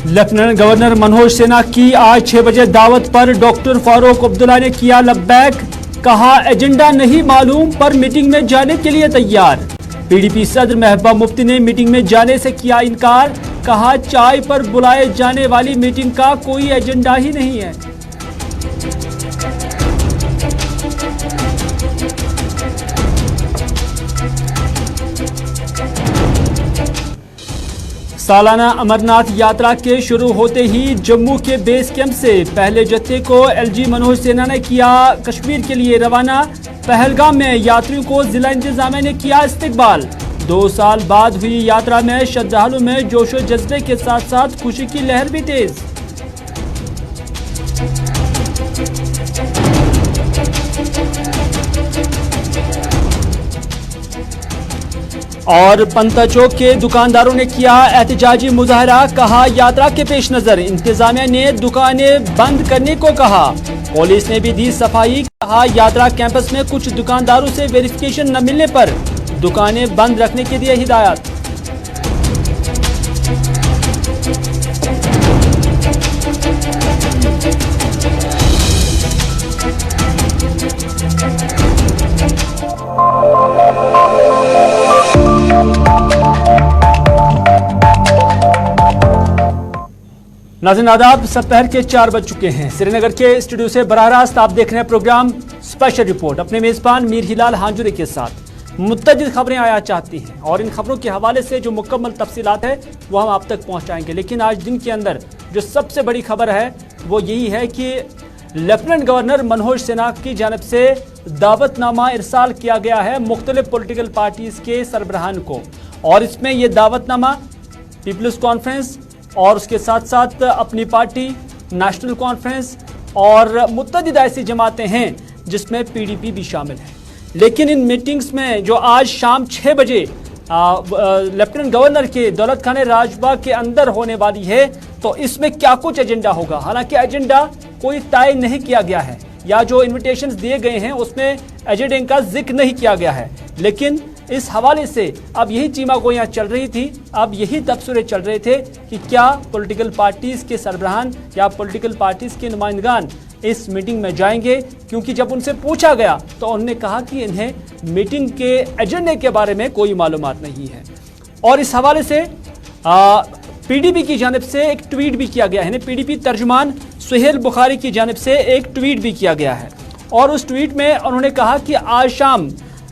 Lieutenant governor Manoj Sinha की आज 6 बजे दावत पर डॉक्टर फारूक अब्दुल्ला ने किया लब्बैक। कहा एजेंडा नहीं मालूम पर मीटिंग में जाने के लिए तैयार। पीडीपी सदर महबूबा मुफ्ती ने मीटिंग में जाने से किया इनकार। कहा चाय पर बुलाए जाने वाली मीटिंग का कोई एजेंडा ही नहीं है। सालाना अमरनाथ यात्रा के शुरू होते ही जम्मू के बेस कैंप से पहले जत्थे को एलजी मनोज सिन्हा ने किया कश्मीर के लिए रवाना। पहलगाम में यात्रियों को जिला इंतजामिया ने किया इस्तकबाल। 2 साल बाद हुई यात्रा में श्रद्धालु में जोशो जज्बे के साथ साथ खुशी की लहर भी तेज। और पंता चौक के दुकानदारों ने किया एहतजाजी मुजाहरा। कहा यात्रा के पेश नजर इंतजामिया ने दुकानें बंद करने को कहा। पुलिस ने भी दी सफाई। कहा यात्रा कैंपस में कुछ दुकानदारों से वेरिफिकेशन न मिलने पर दुकानें बंद रखने के लिए हिदायत। नाज़रीन आदाब, दोपहर के 4 बज चुके हैं। श्रीनगर के स्टूडियो से बराह रास्त आप देख रहे हैं प्रोग्राम स्पेशल रिपोर्ट अपने मेजबान मीर हिलाल हांजुरी के साथ। मुतअद्दिद खबरें आया चाहती हैं और इन खबरों के हवाले से जो मुकम्मल तफसीलात है वो हम आप तक पहुंचाएंगे। लेकिन आज दिन के अंदर जो सबसे बड़ी खबर है वो यही है कि लेफ्टिनेंट गवर्नर मनोज सिन्हा की जानिब से दावतनामा इरसाल किया गया है मुख्तलिफ पॉलिटिकल पार्टीज़ के सरबराहान को। और इसमें यह दावतनामा पीपल्स कॉन्फ्रेंस और उसके साथ साथ अपनी पार्टी नेशनल कॉन्फ्रेंस और मुतअद्दिद ऐसी जमातें हैं जिसमें पीडीपी भी शामिल है। लेकिन इन मीटिंग्स में जो आज शाम 6 बजे लेफ्टिनेंट गवर्नर के दौलत खाने राजबाग के अंदर होने वाली है, तो इसमें क्या कुछ एजेंडा होगा। हालांकि एजेंडा कोई तय नहीं किया गया है या जो इन्विटेशंस दिए गए हैं उसमें एजेंडे का जिक्र नहीं किया गया है। लेकिन इस हवाले से अब यही चीमा गोइयां चल रही थी, अब यही तबसरे चल रहे थे कि क्या पॉलिटिकल पार्टीज़ के सरबराहान या पॉलिटिकल पार्टीज़ के नुमाइंदगान इस मीटिंग में जाएंगे। क्योंकि जब उनसे पूछा गया तो उन्होंने कहा कि इन्हें मीटिंग के एजेंडे के बारे में कोई मालूमात नहीं है। और इस हवाले से पीडीपी की जानिब से एक ट्वीट भी किया गया है। पीडीपी तर्जुमान सुहेल बुखारी की जानिब से एक ट्वीट भी किया गया है और उस ट्वीट में उन्होंने कहा कि आज शाम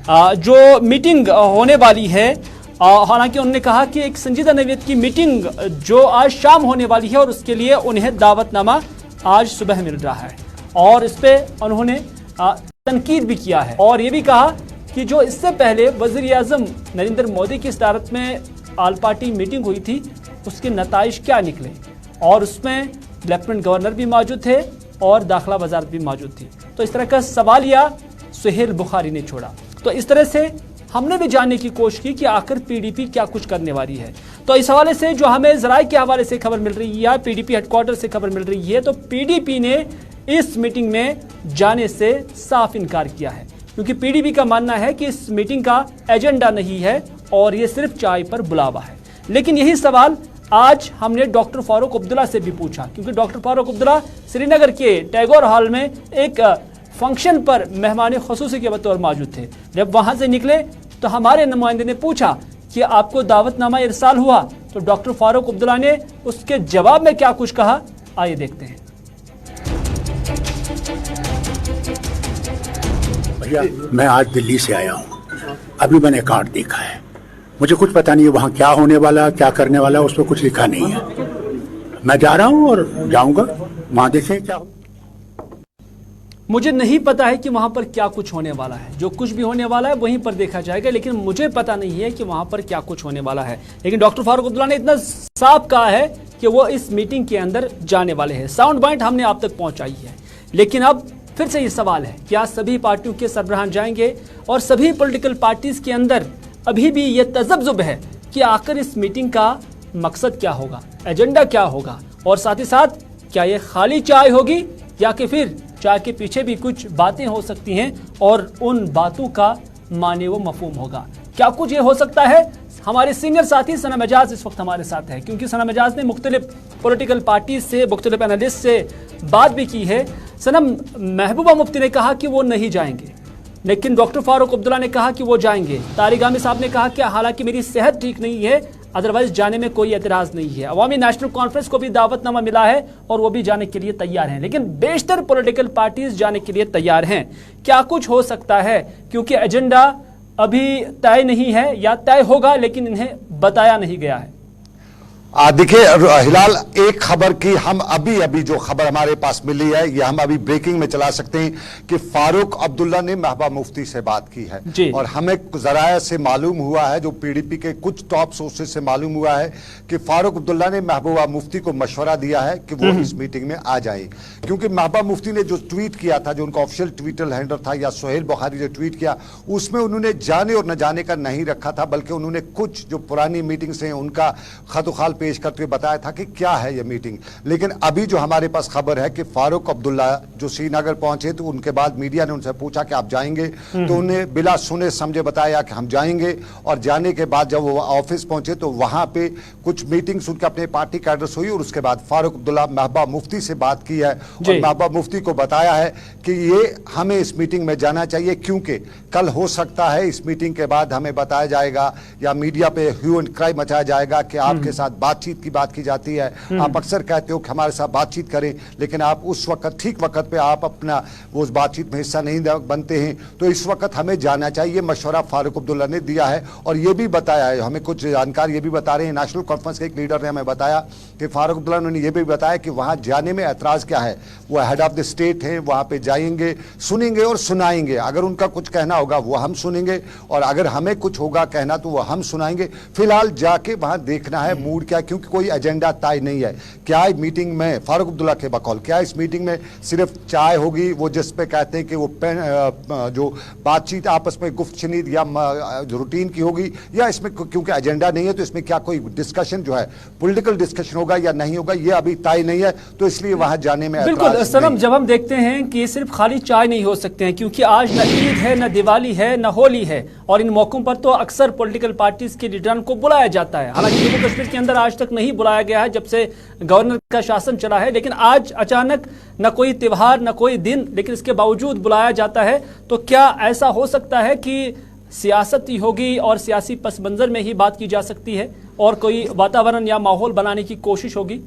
जो मीटिंग होने वाली है, हालांकि उन्होंने कहा कि एक संजीदा नौयत की मीटिंग जो आज शाम होने वाली है और उसके लिए उन्हें दावतनामा आज सुबह मिल रहा है। और इस पे उन्होंने तनकीद भी किया है और ये भी कहा कि जो इससे पहले वज़ीर-ए-आज़म नरेंद्र मोदी की सदारत में आल पार्टी मीटिंग हुई थी उसके नताइज क्या निकले। और उसमें लेफ्टिनेंट गवर्नर भी मौजूद थे और दाखिला वजारत भी मौजूद थी। तो इस तरह का सवालिया सुहेल बुखारी ने छोड़ा। तो इस तरह से हमने भी जानने की कोशिश की कि आखिर पीडीपी क्या कुछ करने वाली है। तो इस हवाले से जो हमें ज़राए के हवाले से खबर मिल रही है, पीडीपी हेडक्वार्टर से खबर मिल रही है, तो पीडीपी ने इस मीटिंग में जाने से साफ इनकार किया है। क्योंकि पीडीपी का मानना है कि इस मीटिंग का एजेंडा नहीं है और ये सिर्फ चाय पर बुलावा है। लेकिन यही सवाल आज हमने डॉक्टर फारूक अब्दुल्ला से भी पूछा, क्योंकि डॉक्टर फारूक अब्दुल्ला श्रीनगर के टैगोर हॉल में एक फंक्शन पर मेहमान खुसूसी के बतौर मौजूद थे। जब वहां से निकले तो हमारे नुमाइंदे ने पूछा कि आपको दावतनामा इरसाल हुआ, तो डॉक्टर फारूक अब्दुल्ला ने उसके जवाब में क्या कुछ कहा, आइए देखते हैं। भैया मैं आज दिल्ली से आया हूँ, अभी मैंने कार्ड देखा है, मुझे कुछ पता नहीं है वहाँ क्या होने वाला, क्या करने वाला, उस पर कुछ लिखा नहीं है। मैं जा रहा हूँ और जाऊँगा, वहाँ देखें क्या हो। मुझे नहीं पता है कि वहां पर क्या कुछ होने वाला है। जो कुछ भी होने वाला है वहीं पर देखा जाएगा, लेकिन मुझे पता नहीं है कि वहां पर क्या कुछ होने वाला है। लेकिन डॉक्टर फारूक अब्दुल्ला ने इतना साफ कहा है कि वो इस मीटिंग के अंदर जाने वाले हैं। साउंड बाइट हमने आप तक पहुंचाई है। लेकिन अब फिर से ये सवाल है, क्या सभी पार्टियों के सरबराहान जाएंगे? और सभी पॉलिटिकल पार्टीज के अंदर अभी भी ये तजब्जुब है कि आखिर इस मीटिंग का मकसद क्या होगा, एजेंडा क्या होगा, और साथ ही साथ क्या ये खाली चाय होगी या कि फिर चाय के पीछे भी कुछ बातें हो सकती हैं और उन बातों का माने व मफहूम होगा। क्या कुछ ये हो सकता है, हमारे सीनियर साथी सनम एजाज इस वक्त हमारे साथ है, क्योंकि सनम एजाज ने मुख्तलिफ पॉलिटिकल पार्टी से, मुख्तलिफ एनालिस्ट से बात भी की है। सनम, महबूबा मुफ्ती ने कहा कि वो नहीं जाएंगे, लेकिन डॉक्टर फारूक अब्दुल्ला ने कहा कि वो जाएंगे। तारिक आमिर साहब ने कहा कि हालांकि मेरी सेहत ठीक नहीं है, अदरवाइज जाने में कोई एतराज नहीं है। अवामी नेशनल कॉन्फ्रेंस को भी दावतनामा मिला है और वो भी जाने के लिए तैयार हैं, लेकिन बेशतर पॉलिटिकल पार्टीज जाने के लिए तैयार हैं। क्या कुछ हो सकता है, क्योंकि एजेंडा अभी तय नहीं है या तय होगा लेकिन इन्हें बताया नहीं गया है। देखिए हिलाल, एक खबर की हम अभी जो खबर हमारे पास मिली है, ये हम अभी ब्रेकिंग में चला सकते हैं कि फारूक अब्दुल्ला ने महबूबा मुफ्ती से बात की है और हमें जराया से मालूम हुआ है, जो पीडीपी के कुछ टॉप सोर्सेज से मालूम हुआ है कि फारूक अब्दुल्ला ने महबूबा मुफ्ती को मशवरा दिया है कि वो इस मीटिंग में आ जाए। क्योंकि महबूबा मुफ्ती ने जो ट्वीट किया था, जो उनका ऑफिशियल ट्विटर हैंडल था, या सोहेल बुखारी जो ट्वीट किया, उसमें उन्होंने जाने और न जाने का नहीं रखा था, बल्कि उन्होंने कुछ जो पुरानी मीटिंग्स हैं उनका खतुखाल पेश करते हुए बताया था कि क्या है यह मीटिंग। लेकिन अभी जो हमारे पास खबर है कि फारूक अब्दुल्ला जो श्रीनगर पहुंचे, तो उनके बाद मीडिया ने उनसे पूछा कि आप जाएंगे, तो उन्हें बिला सुने समझे बताया कि हम जाएंगे। और जाने के बाद जब वो ऑफिस पहुंचे तो वहां पे कुछ मीटिंग्स उनके अपने पार्टी कैडर्स हुई और उसके बाद फारूक अब्दुल्ला महबूबा मुफ्ती से बात की है और महबूबा मुफ्ती को बताया है कि ये हमें इस मीटिंग में जाना चाहिए, क्योंकि कल हो सकता है इस मीटिंग के बाद हमें बताया जाएगा या मीडिया पे ह्यू एंड क्राई मचाया जाएगा कि आपके साथ बातचीत की बात की जाती है। आप अक्सर कहते हो कि हमारे साथ बातचीत करें, लेकिन आप उस वक्त ठीक वक्त पे आप अपना वो उस बातचीत में हिस्सा नहीं बनते हैं। तो इस वक्त हमें जाना चाहिए, मशवरा फारूक अब्दुल्ला ने दिया है। और ये भी बताया है, हमें कुछ जानकार ये भी बता रहे हैं, नेशनल कॉन्फ्रेंस के एक लीडर ने हमें बताया कि फारूक अब्दुल्ला ने ये भी बताया कि वहां जाने में एतराज क्या है। वो हेड ऑफ द स्टेट है, वहां पे जाएंगे, सुनेंगे और सुनाएंगे। अगर उनका कुछ कहना होगा वो हम सुनेंगे और अगर हमें कुछ होगा कहना तो वो हम सुनाएंगे। फिलहाल जाके वहां देखना है मूड क्या, क्योंकि कोई एजेंडा तय नहीं है। क्या मीटिंग में फारूक अब्दुल्ला के बकौल क्या इस मीटिंग में सिर्फ चाय होगी, वो जिस पे कहते हैं कि वो जो बातचीत आपस में गुफ्तशनीद या रूटीन की होगी, या इसमें क्योंकि एजेंडा नहीं है तो इसमें क्या कोई डिस्कशन जो है पॉलिटिकल डिस्कशन होगा या नहीं होगा, ये अभी तय नहीं है। तो इसलिए वहां जाने में बिल्कुल सनम, जब हम देखते हैं कि सिर्फ खाली चाय नहीं हो सकते हैं, क्योंकि आज न ईद है, न दिवाली है, न होली है, और इन मौकों पर तो अक्सर पॉलिटिकल पार्टीज के लीडरों को बुलाया जाता है। हालांकि जम्मू कश्मीर के अंदर आज तक नहीं बुलाया गया है जब से गवर्नर का शासन चला है, लेकिन आज अचानक न कोई त्योहार न कोई दिन, लेकिन इसके बावजूद बुलाया जाता है। तो क्या ऐसा हो सकता है कि सियासत ही होगी और सियासी पस मंजर में ही बात की जा सकती है और कोई वातावरण या माहौल बनाने की कोशिश होगी?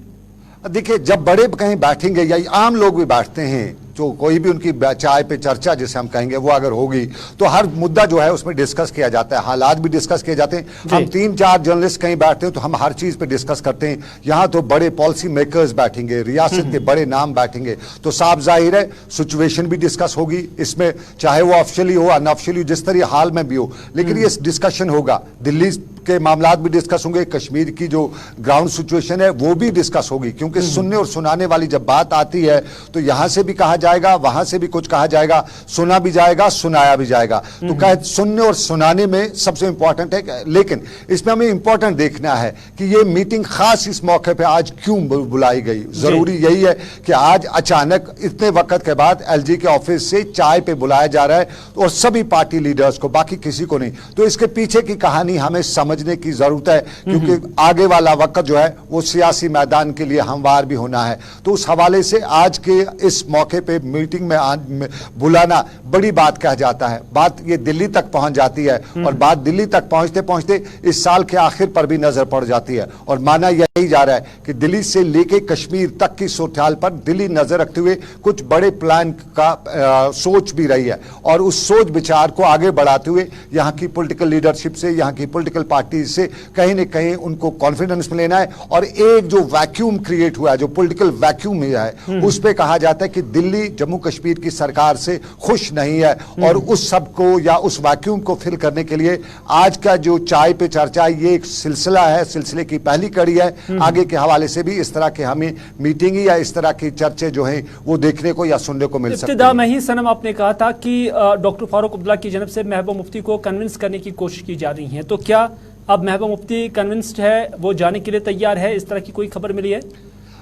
देखिए, जब बड़े कहीं बैठेंगे या आम लोग भी बैठते हैं, जो कोई भी उनकी चाय पे चर्चा जिसे हम कहेंगे वो अगर होगी, तो हर मुद्दा जो है उसमें डिस्कस किया जाता है, हालात भी डिस्कस किए जाते हैं। हम 3-4 जर्नलिस्ट कहीं बैठते हैं तो हम हर चीज पे डिस्कस करते हैं। यहाँ तो बड़े पॉलिसी मेकर्स बैठेंगे, रियासत के बड़े नाम बैठेंगे, तो साफ जाहिर है सिचुएशन भी डिस्कस होगी इसमें, चाहे वो ऑफिशियली हो अनऑफिशियली, जिस तरह हाल में भी हो, लेकिन ये डिस्कशन होगा। दिल्ली के मामलात भी डिस्कस होंगे, कश्मीर की जो ग्राउंड सिचुएशन है वो भी डिस्कस होगी, क्योंकि सुनने और सुनाने वाली जब बात आती है तो यहां से भी कहा जाएगा, वहां से भी कुछ कहा जाएगा, सुना भी जाएगा, सुनाया भी जाएगा। तो कहे सुनने और सुनाने में सबसे इंपॉर्टेंट है, लेकिन इसमें हमें इंपॉर्टेंट देखना है कि ये मीटिंग खास इस मौके पे आज क्यों बुलाई गई। जरूरी यही है कि आज अचानक इतने वक्त के बाद एलजी के ऑफिस से चाय पे बुलाया जा रहा है और सभी पार्टी लीडर्स को, बाकी किसी को नहीं। तो इसके पीछे की कहानी हमें समझने की जरूरत है, क्योंकि आगे वाला वक्त जो है वो सियासी मैदान के लिए हमवार भी होना है। तो उस हवाले से आज के इस मौके पे मीटिंग में बुलाना बड़ी बात कह जाता है। बात ये दिल्ली तक पहुंच जाती है और बात दिल्ली तक पहुंचते पहुंचते इस साल के आखिर पर भी नजर पड़ जाती है। और माना यही जा रहा है कि दिल्ली से लेके कश्मीर तक की सूरत-ए-हाल पर दिल्ली नजर रखते हुए कुछ बड़े प्लान का सोच भी रही है, और उस सोच विचार को आगे बढ़ाते हुए यहाँ की पॉलिटिकल लीडरशिप से, यहाँ की पॉलिटिकल पार्टी से कहीं न कहीं उनको कॉन्फिडेंस में लेना है। और एक जो वैक्यूम क्रिएट हुआ है, जो पॉलिटिकल वैक्यूम है, उस पे कहा जाता है कि दिल्ली जम्मू कश्मीर की सरकार से खुश नहीं है, और उस सब को या उस वैक्यूम को फिल करने के लिए आज का जो चाय पे चर्चा ये एक सिलसिला है, सिलसिले की पहली कड़ी है। आगे के हवाले से भी इस तरह के हमें मीटिंग या इस तरह की चर्चे जो हैं वो देखने को या सुनने को मिल सकती है। इब्तिदा में ही सनम आपने कहा था कि डॉक्टर फारूक अब्दुल्ला की जनब से महबूबा मुफ्ती को कन्विंस करने की कोशिश की जा रही है, तो क्या अब महबूबा मुफ्ती कन्विंस्ड है, वो जाने के लिए तैयार है, इस तरह की कोई खबर मिली है?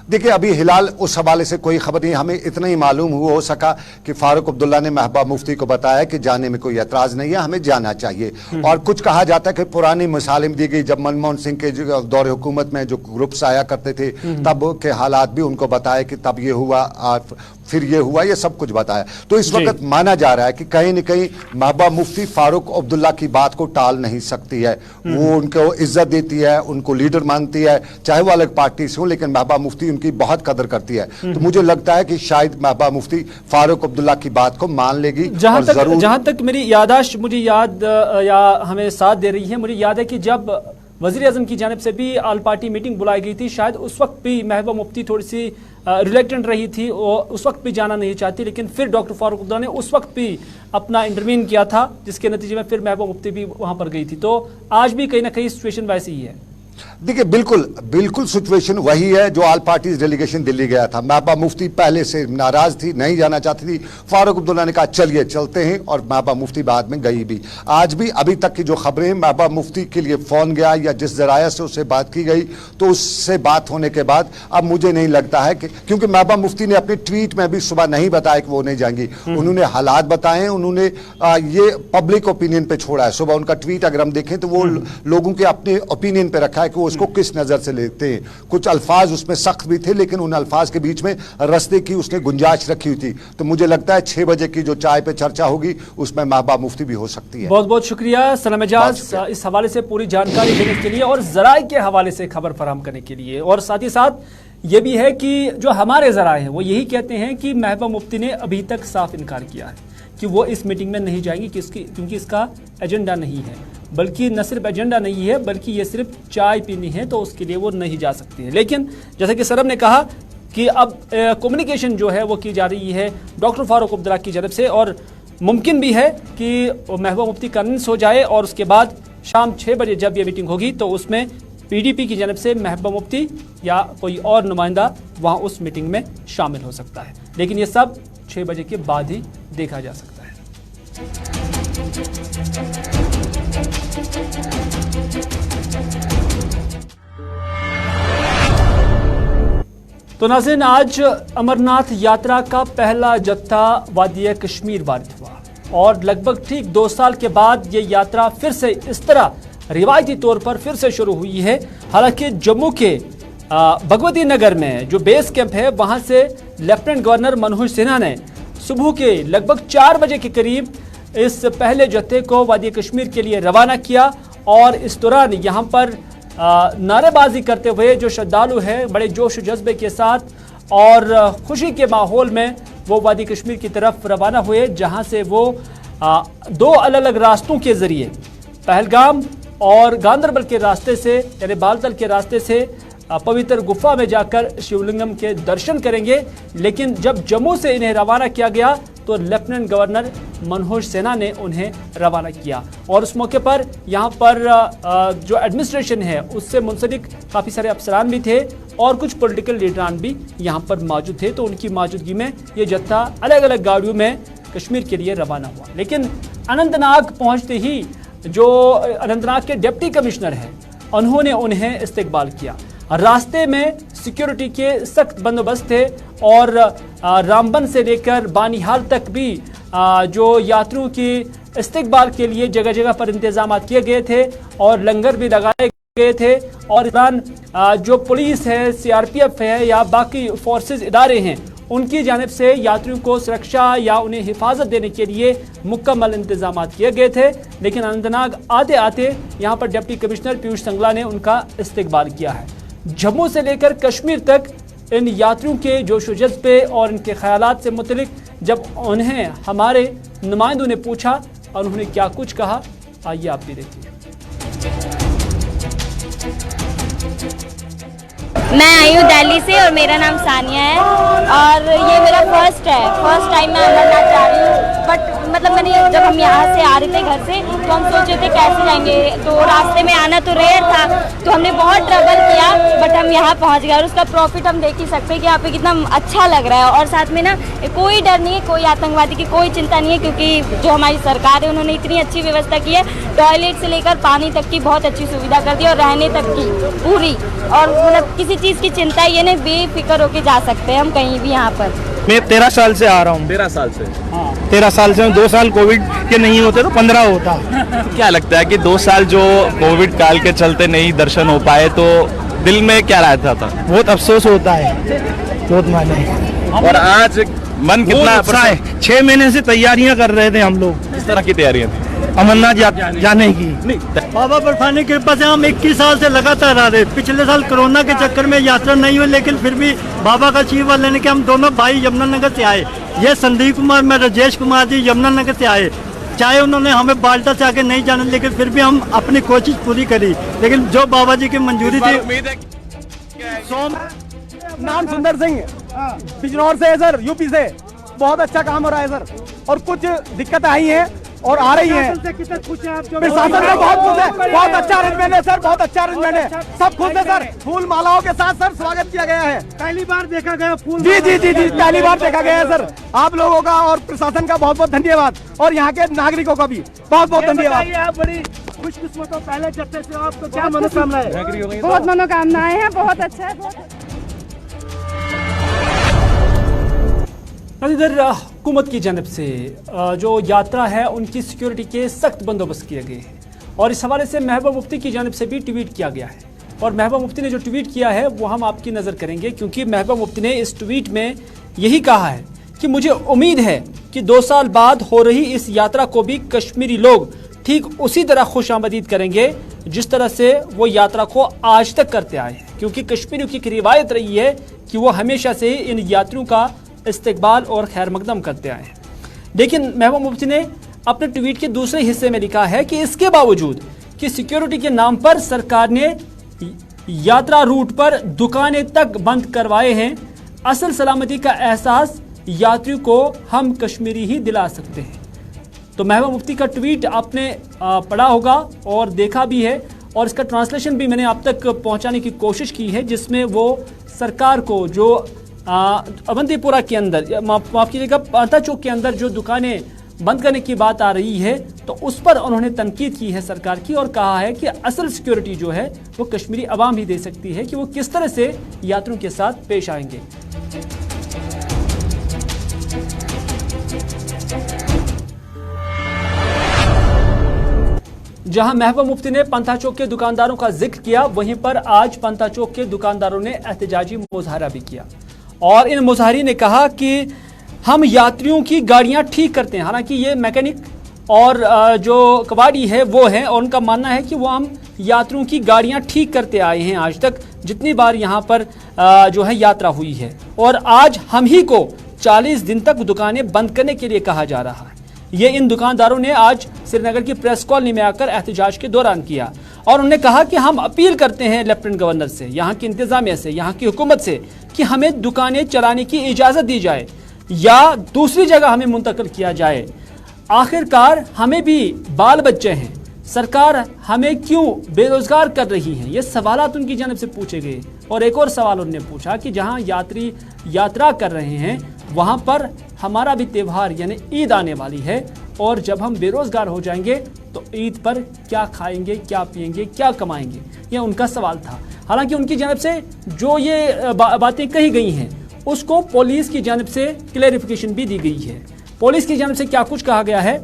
देखिए अभी हिलाल उस हवाले से कोई खबर नहीं, हमें इतना ही मालूम हो सका कि फारूक अब्दुल्ला ने महबूबा मुफ्ती को बताया कि जाने में कोई एतराज नहीं है, हमें जाना चाहिए। और कुछ कहा जाता है कि पुरानी मिसालें दी गई, जब मनमोहन सिंह के दौर हुकूमत में जो ग्रुप्स आया करते थे तब के हालात भी उनको बताए कि तब ये हुआ फिर ये हुआ, ये सब कुछ बताया। तो इस वक्त माना जा रहा है कि कहीं न कहीं महबूबा मुफ्ती फारूक अब्दुल्ला की बात को टाल नहीं सकती है। वो उनको इज्जत देती है, उनको लीडर मानती है, चाहे वो अलग पार्टी से हो, लेकिन महबूबा मुफ्ती उनकी बहुत कदर करती है। तो मुझे लगता है कि शायद महबूबा मुफ्ती फारूक अब्दुल्ला की बात को मान लेगी। जहां तक मेरी यादाश्त मुझे याद या हमें साथ दे रही है, मुझे याद है कि जब वज़ीर आज़म की जानिब से भी आल पार्टी मीटिंग बुलाई गई थी, शायद उस वक्त भी महबूबा मुफ्ती थोड़ी सी रिलेक्टेंट रही थी और उस वक्त भी जाना नहीं चाहती, लेकिन फिर डॉक्टर फारूक अब्दुल्ला ने उस वक्त भी अपना इंटरवीन किया था, जिसके नतीजे में फिर महबूबा मुफ्ती भी वहां पर गई थी। तो आज भी कहीं ना कहीं सिचुएशन वैसी ही है। देखिए बिल्कुल सिचुएशन वही है जो ऑल पार्टीज डेलीगेशन दिल्ली गया था। महबूबा मुफ्ती पहले से नाराज थी, नहीं जाना चाहती थी। फारूक अब्दुल्ला ने कहा चलिए चलते हैं, और महबूबा मुफ्ती बाद में गई भी। आज भी अभी तक की जो खबरें, महबूबा मुफ्ती के लिए फोन गया या जिस जराया से उससे बात की गई, तो उससे बात होने के बाद अब मुझे नहीं लगता है कि, क्योंकि महबूबा मुफ्ती ने अपने ट्वीट में भी सुबह नहीं बताया कि वो नहीं जाएंगी, उन्होंने हालात बताए, उन्होंने ये पब्लिक ओपिनियन पे छोड़ा है। सुबह उनका ट्वीट अगर हम देखें तो वो लोगों के अपने ओपिनियन पे रखा है कि वो उसको किस नजर से लेते हैं। कुछ अल्फाज उसमें सख्त भी थे, लेकिन उन अल्फाज के बीच में रस्ते की उसने गुंजाइश रखी हुई थी। तो मुझे लगता है 6 बजे की जो चाय पे चर्चा होगी उसमें महबूबा मुफ्ती भी हो सकती है। बहुत बहुत शुक्रिया सनम एजाज इस हवाले से पूरी जानकारी देने के लिए और जराए के हवाले से खबर फराहम करने के लिए। और साथ ही साथ ये भी है कि जो हमारे जराए हैं वो यही कहते हैं कि महबूबा मुफ्ती ने अभी तक साफ इनकार किया है कि वो इस मीटिंग में नहीं जाएंगी, क्योंकि इसका एजेंडा नहीं है। बल्कि न सिर्फ एजेंडा नहीं है, बल्कि ये सिर्फ चाय पीनी है, तो उसके लिए वो नहीं जा सकती है। लेकिन जैसा कि सरब ने कहा कि अब कम्युनिकेशन जो है वो की जा रही है डॉक्टर फारूक अब्दुल्ला की जानब से, और मुमकिन भी है कि महबूबा मुफ्ती कन्विंस हो जाए और उसके बाद शाम 6 बजे जब ये मीटिंग होगी तो उसमें PDP की जानब से महबूबा मुफ्ती या कोई और नुमाइंदा वहाँ उस मीटिंग में शामिल हो सकता है। लेकिन ये सब 6 बजे के बाद ही देखा जा सकता है। तो नाज़रीन, आज अमरनाथ यात्रा का पहला जत्था वादी कश्मीर वारिद हुआ और लगभग ठीक 2 साल के बाद ये यात्रा फिर से इस तरह रिवायती तौर पर फिर से शुरू हुई है। हालांकि जम्मू के भगवती नगर में जो बेस कैंप है वहां से लेफ्टिनेंट गवर्नर मनोज सिन्हा ने सुबह के लगभग 4 बजे के करीब इस पहले जत्थे को वादी कश्मीर के लिए रवाना किया और इस दौरान यहाँ पर नारेबाजी करते हुए जो श्रद्धालु हैं बड़े जोश जज्बे के साथ और खुशी के माहौल में वो वादी कश्मीर की तरफ रवाना हुए, जहां से वो 2 अलग अलग रास्तों के जरिए पहलगाम और गांदरबल के रास्ते से यानी बालतल के रास्ते से पवित्र गुफा में जाकर शिवलिंगम के दर्शन करेंगे। लेकिन जब जम्मू से इन्हें रवाना किया गया तो लेफ्टिनेंट गवर्नर मनोज सिन्हा ने उन्हें रवाना किया और उस मौके पर यहाँ पर जो एडमिनिस्ट्रेशन है उससे मुंसलिक काफ़ी सारे अफसरान भी थे और कुछ पॉलिटिकल लीडरान भी यहाँ पर मौजूद थे। तो उनकी मौजूदगी में ये जत्था अलग अलग गाड़ियों में कश्मीर के लिए रवाना हुआ। लेकिन अनंतनाग पहुँचते ही जो अनंतनाग के डिप्टी कमिश्नर हैं उन्होंने उन्हें इस्तकबाल किया। रास्ते में सिक्योरिटी के सख्त बंदोबस्त थे और रामबन से लेकर बानीहाल तक भी जो यात्रियों की इस्तकबाल के लिए जगह जगह पर इंतजाम किए गए थे और लंगर भी लगाए गए थे। और इस दौरान जो पुलिस है, CRPF है या बाकी फोर्सेस इदारे हैं उनकी जानिब से यात्रियों को सुरक्षा या उन्हें हिफाजत देने के लिए मुकम्मल इंतजाम किए गए थे। लेकिन अनंतनाग आते आते यहाँ पर डिप्टी कमिश्नर पीयूष संगला ने उनका इस्तकबाल किया है। जम्मू से लेकर कश्मीर तक इन यात्रियों के जोश जज्बे और इनके ख्यालात से मुतलिक जब उन्हें हमारे नुमाइंदों ने पूछा और उन्होंने क्या कुछ कहा, आइए आप भी देखिए। मैं आई हूँ दिल्ली से और मेरा नाम सानिया है और ये मेरा फर्स्ट टाइम मैं अमरनाथ जा रही हूँ। बट मतलब मैंने जब हम यहाँ से आ रहे थे घर से तो हम सोचे थे कैसे जाएंगे, तो रास्ते में आना तो रेयर था, तो हमने बहुत ट्रबल किया बट हम यहाँ पहुँच गए। और उसका प्रॉफिट हम देख ही सकते हैं कि यहाँ पे कितना अच्छा लग रहा है। और साथ में ना कोई डर नहीं है, कोई आतंकवादी की कोई चिंता नहीं है, क्योंकि जो हमारी सरकार है उन्होंने इतनी अच्छी व्यवस्था की है, टॉयलेट से लेकर पानी तक की बहुत अच्छी सुविधा कर दी और रहने तक की पूरी। और मतलब किसी चीज़ की चिंता ये नहीं, बेफिक्र होके जा सकते हैं हम कहीं भी यहाँ पर। मैं 13 साल से आ रहा हूँ। 13 साल से? हाँ 13 साल से। 2 साल कोविड के नहीं होते तो 15 होता। तो क्या लगता है कि 2 साल जो कोविड काल के चलते नहीं दर्शन हो पाए तो दिल में क्या रहता था? बहुत अफसोस होता है, बहुत माने। और आज मन कितना है? 6 महीने से तैयारियां कर रहे थे हम लोग। किस तरह की तैयारियां थी? अमरनाथ जाने की। बाबा बर्फानी की कृपा से हम 21 साल से लगातार आ रहे। पिछले साल कोरोना के चक्कर में यात्रा नहीं हुई, लेकिन फिर भी बाबा का आशीर्वाद लेने के हम दोनों भाई यमुनानगर से आए। ये संदीप कुमार, मैं राजेश कुमार जी यमुनानगर से आए। चाहे उन्होंने हमें बाल्टा से आके नहीं जाने, लेकिन फिर भी हम अपनी कोशिश पूरी करी। लेकिन जो बाबा जी की मंजूरी थी। उम्मीद है नाम सुंदर सिंह, बिजनौर से है सर, यूपी से। बहुत अच्छा काम हो रहा है सर, और कुछ दिक्कत आई है और आ रही है। कितने खुश हैं आप? प्रशासन में बहुत खुश है, बहुत अच्छा अरेंजमेंट है सर, बहुत अच्छा अरेंजमेंट है, सब खुश है सर। फूल मालाओं के साथ सर स्वागत किया गया है। पहली बार देखा गया फूल? जी जी जी जी, पहली बार देखा गया है सर। आप लोगों का और प्रशासन का बहुत बहुत धन्यवाद, और यहाँ के नागरिकों का भी बहुत बहुत धन्यवाद। आप बड़ी खुशकिस्मत हो, पहले जब से आपको क्या मनोकामना है? बहुत मनोकामनाएं हैं, बहुत अच्छा है। इधर हुकूमत की जानब से जो यात्रा है उनकी सिक्योरिटी के सख्त बंदोबस्त किए गए हैं, और इस हवाले से महबूबा मुफ्ती की जानब से भी ट्वीट किया गया है। और महबूबा मुफ्ती ने जो ट्वीट किया है वो हम आपकी नज़र करेंगे, क्योंकि महबूबा मुफ्ती ने इस ट्वीट में यही कहा है कि मुझे उम्मीद है कि 2 साल बाद हो रही इस यात्रा को भी कश्मीरी लोग ठीक उसी तरह खुश आमदीद करेंगे जिस तरह से वो यात्रा को आज तक करते आए हैं, क्योंकि कश्मीरियों की रिवायत रही है कि वो हमेशा से ही इन यात्रियों का इस्तकबाल और खैर मकदम करते आए हैं। लेकिन महबूबा मुफ्ती ने अपने ट्वीट के दूसरे हिस्से में लिखा है कि इसके बावजूद कि सिक्योरिटी के नाम पर सरकार ने यात्रा रूट पर दुकानें तक बंद करवाए हैं, असल सलामती का एहसास यात्रियों को हम कश्मीरी ही दिला सकते हैं। तो महबूबा मुफ्ती का ट्वीट आपने पढ़ा होगा और देखा भी है, और इसका ट्रांसलेशन भी मैंने आप तक पहुंचाने की कोशिश की है, जिसमें वो सरकार को जो अवंतीपुरा के अंदर, माफ कीजिएगा, पांता चौक के अंदर जो दुकानें बंद करने की बात आ रही है, तो उस पर उन्होंने तनकीद की है सरकार की, और कहा है कि असल सिक्योरिटी जो है वो कश्मीरी अवाम ही दे सकती है कि वो किस तरह से यात्रियों के साथ पेश आएंगे। जहां महबूबा मुफ्ती ने पंथा चौक के दुकानदारों का जिक्र किया, वहीं पर आज पंथा चौक के दुकानदारों ने एहतजाजी मुजाहरा भी किया, और इन मुजाहरीन ने कहा कि हम यात्रियों की गाड़ियां ठीक करते हैं। हालांकि ये मैकेनिक और जो कबाड़ी है वो हैं, और उनका मानना है कि वो हम यात्रियों की गाड़ियां ठीक करते आए हैं आज तक जितनी बार यहाँ पर जो है यात्रा हुई है, और आज हम ही को 40 दिन तक दुकानें बंद करने के लिए कहा जा रहा है। ये इन दुकानदारों ने आज श्रीनगर की प्रेस कॉलोनी में आकर एहतजाज के दौरान किया, और उन्होंने कहा कि हम अपील करते हैं लेफ्टिनेंट गवर्नर से, यहाँ की इंतजामिया से, यहाँ की हुकूमत से कि हमें दुकानें चलाने की इजाज़त दी जाए या दूसरी जगह हमें मुंतकिल किया जाए। आखिरकार हमें भी बाल बच्चे हैं, सरकार हमें क्यों बेरोजगार कर रही है, ये सवालात उनकी जानब से पूछे गए। और एक और सवाल उन्होंने पूछा कि जहाँ यात्री यात्रा कर रहे हैं वहाँ पर हमारा भी त्यौहार यानी ईद आने वाली है, और जब हम बेरोजगार हो जाएंगे तो ईद पर क्या खाएंगे, क्या पिएंगे, क्या कमाएंगे, यह उनका सवाल था। हालांकि उनकी जानब से जो ये बातें कही गई हैं उसको पुलिस की जानब से क्लैरिफिकेशन भी दी गई है। पुलिस की जानब से क्या कुछ कहा गया है?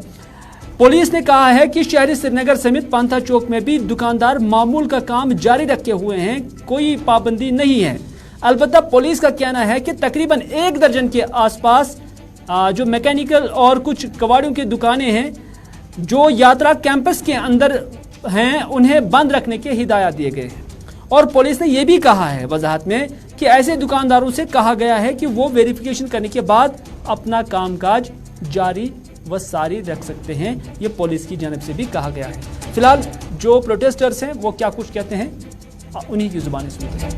पुलिस ने कहा है कि शहरी श्रीनगर समेत पांथा चौक में भी दुकानदार मामूल का काम जारी रखे हुए हैं, कोई पाबंदी नहीं है। अलबत्ता पुलिस का कहना है कि तकरीबन 1 दर्जन के आसपास जो मैकेनिकल और कुछ कबाड़ियों की दुकानें हैं जो यात्रा कैंपस के अंदर हैं, उन्हें बंद रखने के हिदायत दिए गए हैं। और पुलिस ने यह भी कहा है वजाहत में कि ऐसे दुकानदारों से कहा गया है कि वो वेरिफिकेशन करने के बाद अपना कामकाज जारी व सारी रख सकते हैं। ये पुलिस की जानब से भी कहा गया है। फिलहाल जो प्रोटेस्टर्स हैं वो क्या कुछ कहते हैं, उन्हीं की जुबानी सुनते हैं।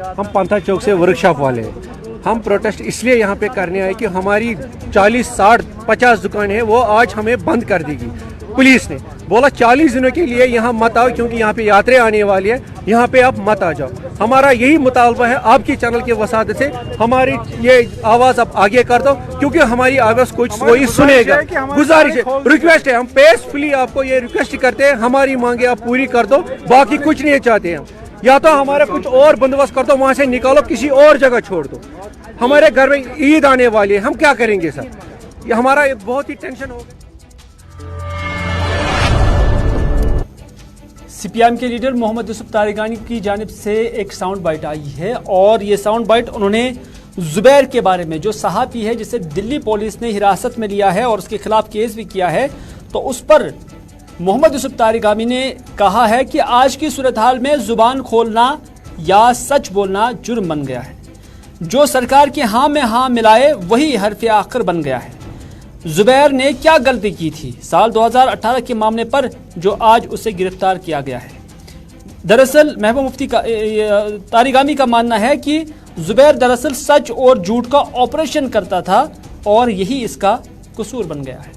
हम पांथा चौक से वर्कशॉप वाले हैं। हम प्रोटेस्ट इसलिए यहाँ पे करने आए कि हमारी 40, 60, 50 दुकानें हैं वो आज हमें बंद कर देगी पुलिस ने। बोला 40 दिनों के लिए यहाँ मत आओ क्योंकि यहाँ पे यात्रा आने वाली है, यहाँ पे आप मत आ जाओ। हमारा यही मुतालबा है आपकी चैनल की वसादत से, हमारी ये आवाज़ आप आगे कर दो क्योंकि हमारी आवाज़ कोई सुनेगा। गुजारिश है, रिक्वेस्ट है, हम पीसफुली आपको ये रिक्वेस्ट करते हैं, हमारी मांगे आप पूरी कर दो, बाकी कुछ नहीं चाहते हैं। या तो हमारा कुछ और बंदोबस्त कर दो, वहाँ से निकालो, किसी और जगह छोड़ दो। हमारे घर में ईद आने वाली है, हम क्या करेंगे सर? ये हमारा बहुत ही टेंशन हो गया। सीपीएम के लीडर मोहम्मद यूसुफ तारिगानी की जानिब से एक साउंड बाइट आई है और ये साउंड बाइट उन्होंने जुबैर के बारे में, जो सहाफ़ी है जिसे दिल्ली पुलिस ने हिरासत में लिया है और उसके खिलाफ केस भी किया है, तो उस पर मोहम्मद यूसुफ तारिगानी ने कहा है कि आज की सूरत हाल में जुबान खोलना या सच बोलना जुर्म बन गया है। जो सरकार के हाँ में हाँ मिलाए वही हरफ आखिर बन गया है। जुबैर ने क्या गलती की थी साल 2018 के मामले पर जो आज उसे गिरफ्तार किया गया है? दरअसल महबूब मुफ्ती का तारिगानी का मानना है कि जुबैर दरअसल सच और झूठ का ऑपरेशन करता था और यही इसका कसूर बन गया है।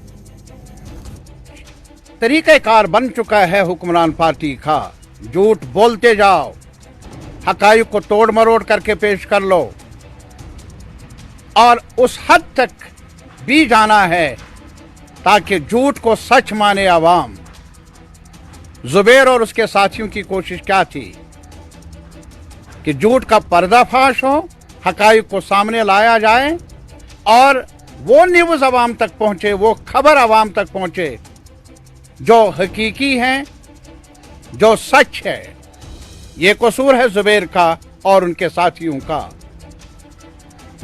तरीक़ेकार बन चुका है हुक्मरान पार्टी का, झूठ बोलते जाओ, हक़ाइक़ को तोड़ मरोड़ करके पेश कर लो और उस हद तक भी जाना है ताकि झूठ को सच माने आवाम। जुबैर और उसके साथियों की कोशिश क्या थी कि झूठ का पर्दाफाश हो, हक़ाइक़ को सामने लाया जाए और वो न्यूज़ आवाम तक पहुंचे, वो खबर आवाम तक पहुंचे जो हकीकी है, जो सच है। ये कसूर है जुबैर का और उनके साथियों का।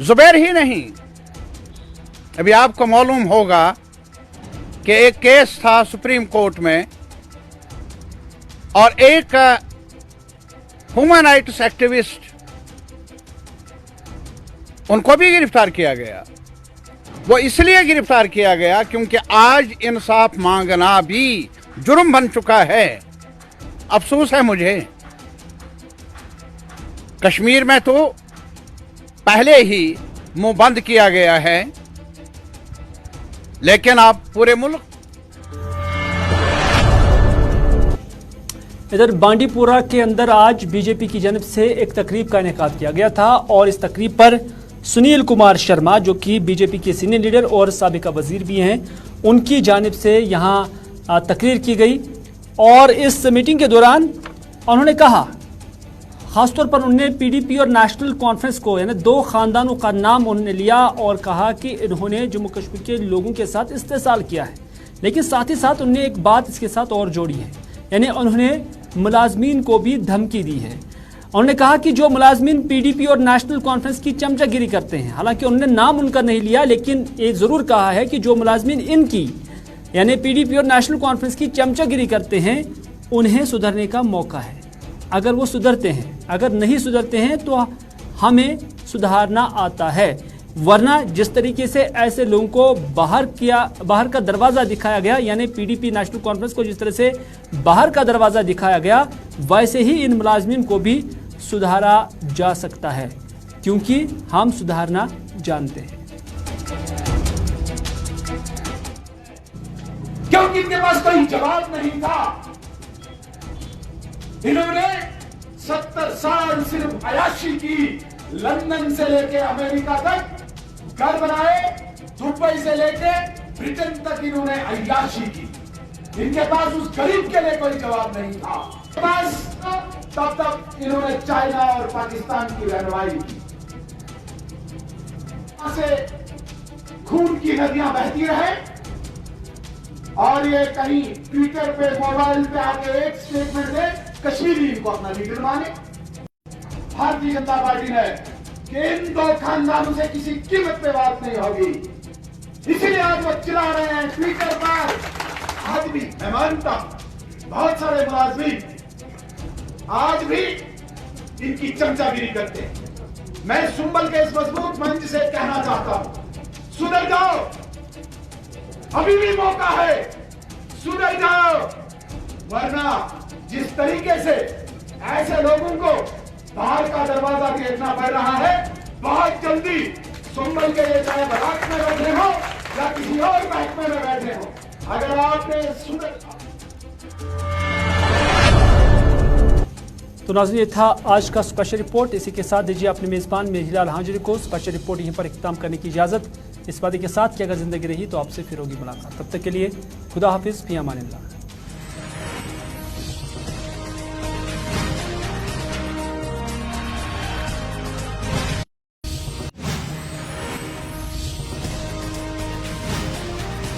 जुबैर ही नहीं, अभी आपको मालूम होगा कि एक केस था सुप्रीम कोर्ट में और एक ह्यूमन राइट्स एक्टिविस्ट, उनको भी गिरफ्तार किया गया। वो इसलिए गिरफ्तार किया गया क्योंकि आज इंसाफ मांगना भी जुर्म बन चुका है। अफसोस है मुझे, कश्मीर में तो पहले ही मुंह बंद किया गया है, लेकिन आप पूरे मुल्क। इधर बांडीपुरा के अंदर आज बीजेपी की जानिब से एक तकरीब का इनेकाद किया गया था और इस तकरीब पर सुनील कुमार शर्मा, जो कि बीजेपी के सीनियर लीडर और साबिका वजीर भी हैं, उनकी जानिब से यहाँ तकरीर की गई और इस मीटिंग के दौरान उन्होंने कहा, खासतौर पर उन्होंने पीडीपी और नेशनल कॉन्फ्रेंस को, यानी दो खानदानों का नाम उन्होंने लिया और कहा कि इन्होंने जम्मू कश्मीर के लोगों के साथ इस्तेसाल किया है। लेकिन साथ ही साथ उन्होंने एक बात इसके साथ और जोड़ी है, यानी उन्होंने मुलाजमीन को भी धमकी दी है। उन्होंने कहा कि जो मुलाजमीन पीडीपी और नेशनल कॉन्फ्रेंस की चमचागिरी करते हैं, हालांकि उन्होंने नाम उनका नहीं लिया, लेकिन ये ज़रूर कहा है कि जो मुलाजमीन इनकी यानी पीडीपी और नेशनल कॉन्फ्रेंस की चमचागिरी करते हैं उन्हें सुधरने का मौका है। अगर वो सुधरते हैं, अगर नहीं सुधरते हैं तो हमें सुधारना आता है, वरना जिस तरीके से ऐसे लोगों को बाहर का दरवाज़ा दिखाया गया, यानी पीडीपी नेशनल कॉन्फ्रेंस को जिस तरह से बाहर का दरवाज़ा दिखाया गया, वैसे ही इन मुलाजमीन को भी सुधारा जा सकता है, क्योंकि हम सुधारना जानते हैं। क्योंकि इनके पास कोई जवाब नहीं था। इन्होंने 70 साल सिर्फ अयाशी की, लंदन से लेके अमेरिका तक घर बनाए, दुबई से लेके ब्रिटेन तक इन्होंने अयाशी की। इनके पास उस गरीब के लिए कोई जवाब नहीं था। बस तब तक इन्होंने चाइना और पाकिस्तान की रहनुमाई की। वहां से खून की नदियां बहती रहे और ये कहीं ट्विटर पे, मोबाइल पे आके एक स्टेटमेंट दे, कश्मीरी इनको अपना लीडर माने। भारतीय जनता पार्टी ने कि इन दो खानदानों से किसी कीमत पे बात नहीं होगी, इसीलिए आज वो चिल्ला रहे हैं ट्विटर पर। आज भी मैं मानता बहुत सारे मुलाजमीन आज भी इनकी चमचागिरी करते हैं। मैं सुंबल के इस मजबूत मंच से कहना चाहता हूं, सुधर जाओ, अभी भी मौका है, सुधर जाओ, वरना जिस तरीके से ऐसे लोगों को बाहर का दरवाजा देखना पड़ रहा है, बहुत जल्दी संभल के ये चाहे बरात में बैठे हो या किसी और महकमे में बैठे हो, अगर आपने सुन। तो नाज़रीन, ये था आज का स्पेशल रिपोर्ट। इसी के साथ दीजिए अपने मेज़बान मीर हिलाल हांजुरी को स्पेशल रिपोर्ट यहीं पर इख्तिताम करने की इजाज़त, इस वादे के साथ कि अगर ज़िंदगी रही तो आपसे फिर होगी मुलाकात। तब तक के लिए खुदा हाफिज़, फ़ी अमानिल्लाह।